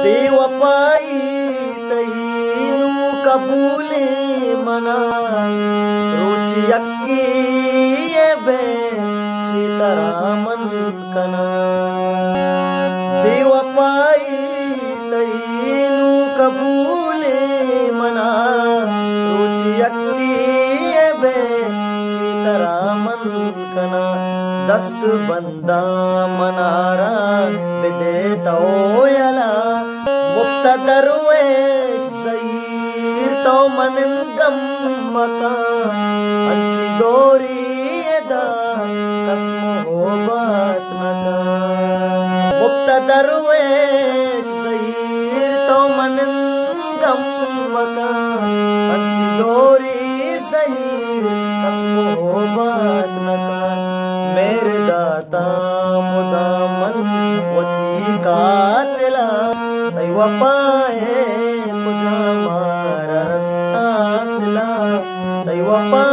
बेवफाई तैनू कबूले मना रुचि अक्की ये बे चितरामन कना बेवफाई तैनू कबूले मना रुचि अक्की ये बे चितरामन कना दस्त बंदा मनारा बिदे तोयला मुक्तदरुए सईर तो मन गम्मका अंची दोरी दा कसम हो बात नका मुक्तदरुए सईर तो मन गम्मका अंची दोरी सईर कसम हो बात नका मेरे दाता मुदामन वती कातिला तई वपाए कुछ हमारा रास्ता सिला तई वपा